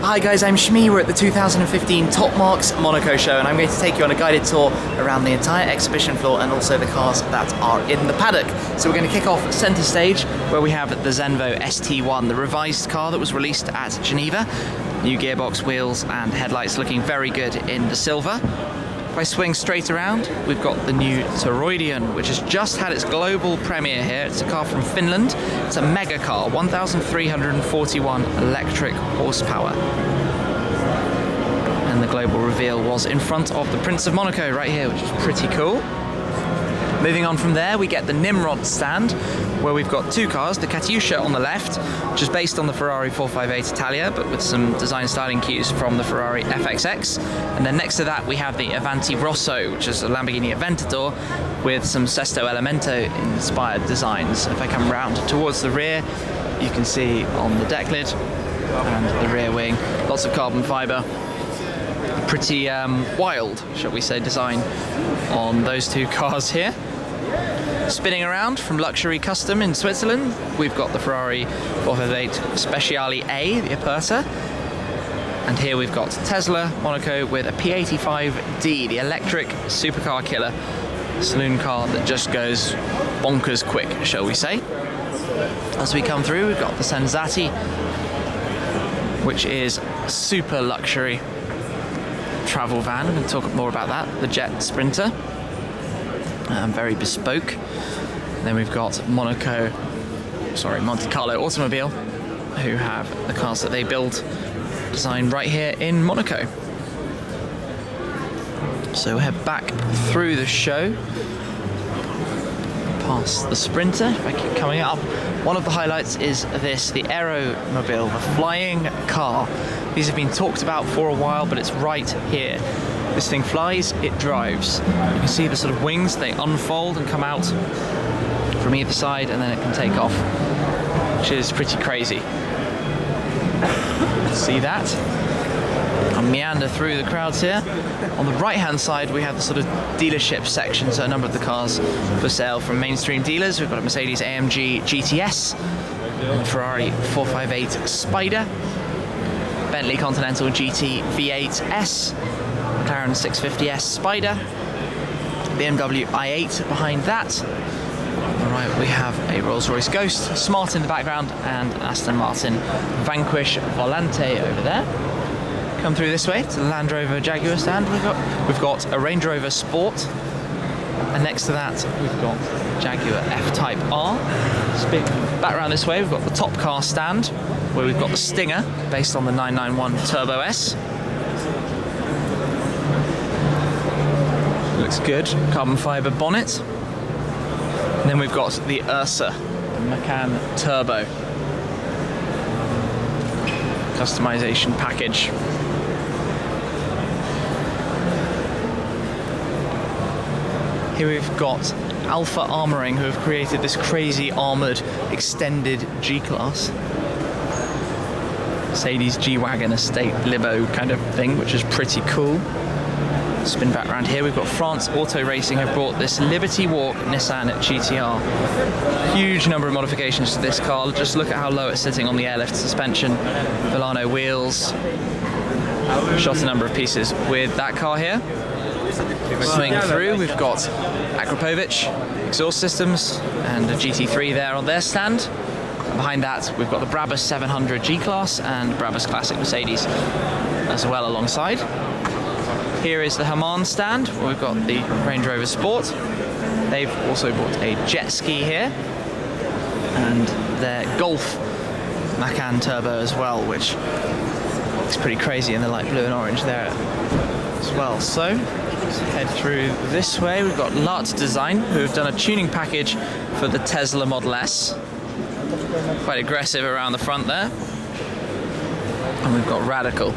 Hi guys, I'm Shmee. We're at the 2015 Marques Monaco show, and I'm going to take you on a guided tour around the entire exhibition floor and also the cars that are in the paddock. So we're going to kick off centre stage, where we have the Zenvo St1, the revised car that was released at Geneva. New gearbox, wheels and headlights, looking very good in the silver. If I swing straight around, we've got the new Toroidion, which has just had its global premiere here. It's a car from Finland. It's a mega car, 1,341 electric horsepower. And the global reveal was in front of the Prince of Monaco right here, which is pretty cool. Moving on from there, we get the Nimrod stand, where we've got two cars, the Katyusha on the left, which is based on the Ferrari 458 Italia, but with some design styling cues from the Ferrari FXX. And then next to that, we have the Avanti Rosso, which is a Lamborghini Aventador with some Sesto Elemento inspired designs. If I come round towards the rear, you can see on the deck lid and the rear wing, lots of carbon fiber. Pretty wild, shall we say, design on those two cars here. Spinning around from Luxury Custom in Switzerland, we've got the Ferrari 458 Speciale A, the Aperta. And here we've got Tesla Monaco with a P85D, the electric supercar killer. Saloon car that just goes bonkers quick, shall we say. As we come through, we've got the Senzati, which is super luxury travel van. I'm going to talk more about that. The Jet Sprinter, very bespoke. And then we've got Monte Carlo Automobile, who have the cars that they build designed right here in Monaco. So we'll head back through the show, past the Sprinter. If I keep coming up, one of the highlights is this, the Aeromobile, the flying car. These have been talked about for a while, but it's right here. This thing flies, it drives. You can see the sort of wings, they unfold and come out from either side, and then it can take off, which is pretty crazy. See that? I'll meander through the crowds here. On the right-hand side, we have the sort of dealership section, so a number of the cars for sale from mainstream dealers. We've got a Mercedes AMG GTS, a Ferrari 458 Spider, Bentley Continental Gt V8S, McLaren 650S Spider, BMW i8 behind that. Alright, we have a Rolls-Royce Ghost, Smart in the background, and Aston Martin Vanquish Volante over there. Come through this way to the Land Rover Jaguar stand. We've got a Range Rover Sport, and next to that we've got Jaguar F-Type R. Spin back around this way, we've got the Top Car stand, where we've got the Stinger, based on the 991 Turbo S. Looks good, carbon fibre bonnet. And then we've got the Ursa, the Macan Turbo. Customization package. Here we've got Alpha Armouring, who have created this crazy armoured extended G-Class. Mercedes G-Wagon estate limo kind of thing, which is pretty cool. Spin back around here, we've got France Auto Racing have brought this Liberty Walk Nissan GTR. Huge number of modifications to this car. Just look at how low it's sitting on the airlift suspension. Volano wheels. Shot a number of pieces with that car here. Swing through, we've got Akrapovic exhaust systems and a GT3 there on their stand. And behind that, we've got the Brabus 700 G-Class and Brabus Classic Mercedes as well alongside. Here is the Haman stand, where we've got the Range Rover Sport. They've also bought a jet ski here, and their Golf Macan Turbo as well, which is pretty crazy in the light blue and orange there as well. So let's head through this way. We've got Lart Design, who have done a tuning package for the Tesla Model S. Quite aggressive around the front there. And we've got Radical,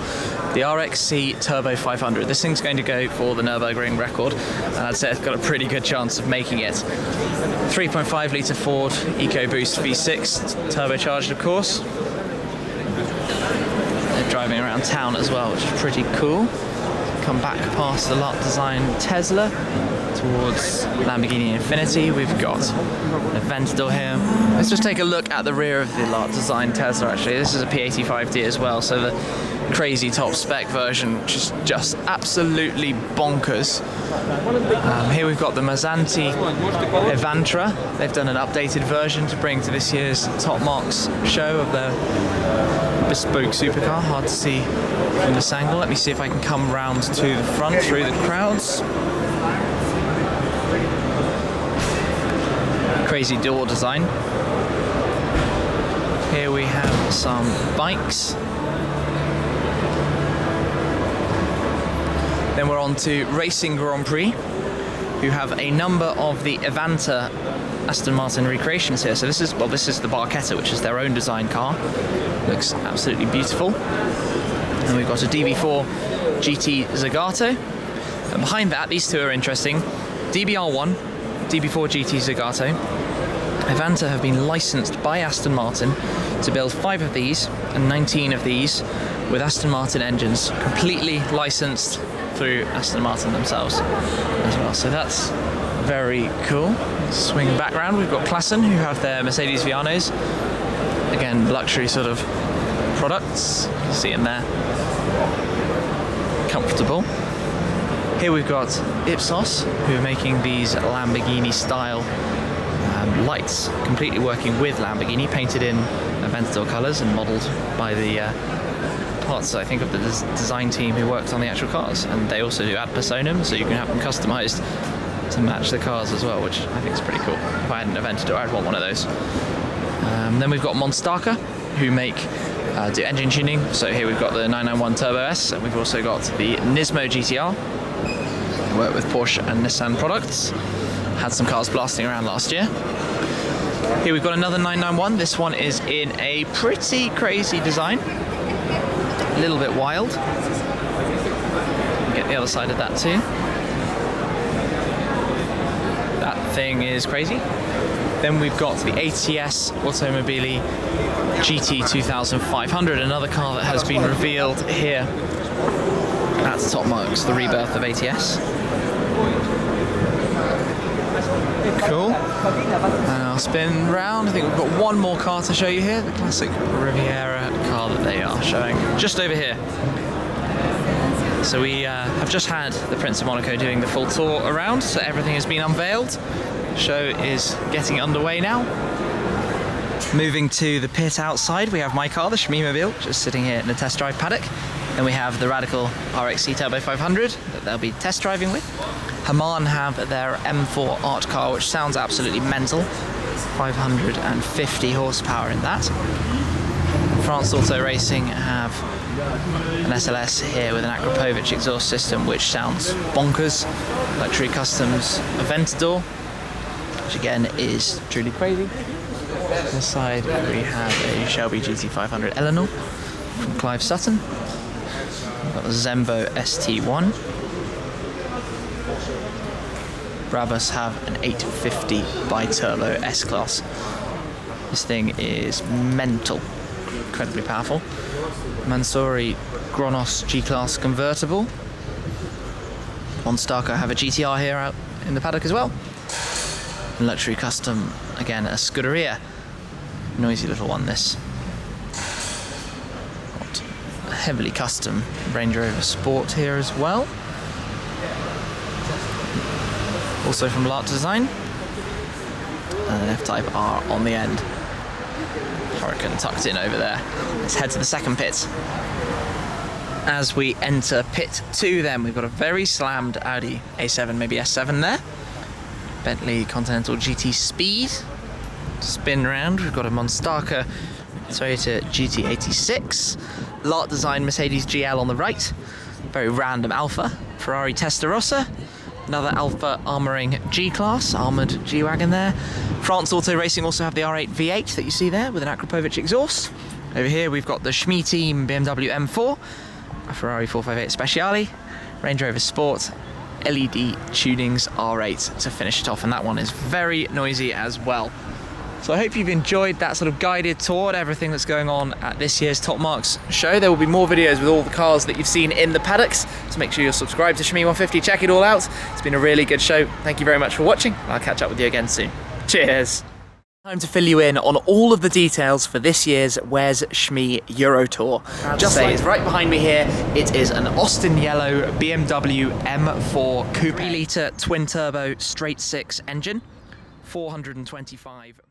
the RXC Turbo 500. This thing's going to go for the Nürburgring record, and I'd say it's got a pretty good chance of making it. 3.5 litre Ford EcoBoost V6, turbocharged of course. They're driving around town as well, which is pretty cool. come back past the L'Art Design Tesla towards Lamborghini Infiniti. We've got an Aventador here. Let's just take a look at the rear of the L'Art Design Tesla actually. This is a P85D as well, so the crazy top spec version, which is just absolutely bonkers. Here we've got the Mazzanti Evantra. They've done an updated version to bring to this year's Top Marques show of their bespoke supercar. Hard to see from this angle. Let me see if I can come round to the front through the crowds. Crazy door design. Here we have some bikes. Then we're on to Racing Grand Prix, who have a number of the Avanta Aston Martin recreations here. So this is the Barchetta, which is their own design car. Looks absolutely beautiful. And we've got a DB4 GT Zagato. And behind that, these two are interesting. DBR1, DB4 GT Zagato. Avanta have been licensed by Aston Martin to build 5 of these and 19 of these with Aston Martin engines, completely licensed through Aston Martin themselves as well. So that's very cool. Swing back round, we've got Klassen, who have their Mercedes Vianos. Again, luxury sort of products. You can see them there. Comfortable. Here we've got Ipsos, who are making these Lamborghini style lights, completely working with Lamborghini, painted in Aventador colours and modelled by the parts, I think, of the design team who worked on the actual cars. And they also do ad personam, so you can have them customised to match the cars as well, which I think is pretty cool. If I had an Aventador, I'd want one of those. Then we've got Monstaka, who do engine tuning. So here we've got the 991 Turbo S, and we've also got the Nismo GTR. They work with Porsche and Nissan products. Had some cars blasting around last year. Here we've got another 991. This one is in a pretty crazy design. A little bit wild. Get the other side of that too. That thing is crazy. Then we've got the ATS Automobili GT 2500, another car that has been revealed here at Top Marques, the rebirth of ATS. Cool. And I'll spin round. I think we've got one more car to show you here, the classic Riviera car that they are showing just over here. So we have just had the Prince of Monaco doing the full tour around, so everything has been unveiled. The show is getting underway now. Moving to the pit outside, we have my car, the Shmee Mobile, just sitting here in the test drive paddock. Then we have the Radical RXC Turbo 500 that they'll be test driving with. Haman have their M4 art car, which sounds absolutely mental. 550 horsepower in that. France Auto Racing have an SLS here with an Akrapovic exhaust system, which sounds bonkers. Luxury Customs Aventador, which again is truly crazy. On this side we have a Shelby GT500 Eleanor from Clive Sutton. We've got the Zenvo St1. Brabus have an 850 bi-turbo S-Class. This thing is mental, incredibly powerful. Mansouri Kronos G-Class convertible. Monstaka have a GTR here out in the paddock as well. And Luxury Custom, again, a Scuderia. Noisy little one, this. Got a heavily custom Range Rover Sport here as well. Also from L'Art Design. And an F-Type R on the end. Hurricane tucked in over there. Let's head to the second pit. As we enter pit 2 then, we've got a very slammed Audi A7, maybe S7 there. Bentley Continental GT Speed. Spin round, we've got a Monstaka Toyota GT86. L'Art Design Mercedes GL on the right. Very random Alpha. Ferrari Testarossa. Another Alpha armouring G-Class, armoured G-Wagon there. France Auto Racing also have the R8 V8 that you see there with an Akrapovic exhaust. Over here we've got the Shmee team BMW M4, a Ferrari 458 Speciale, Range Rover Sport, LED tunings R8 to finish it off, and that one is very noisy as well. So I hope you've enjoyed that sort of guided tour and everything that's going on at this year's Top Marques show. There will be more videos with all the cars that you've seen in the paddocks, so make sure you're subscribed to Shmee 150, check it all out. It's been a really good show. Thank you very much for watching, and I'll catch up with you again soon. Cheers! Time to fill you in on all of the details for this year's Where's Shmee Euro Tour. Just say it's right behind me here. It is an Austin yellow BMW M4 coupe, 3-litre twin turbo straight 6 engine, 425.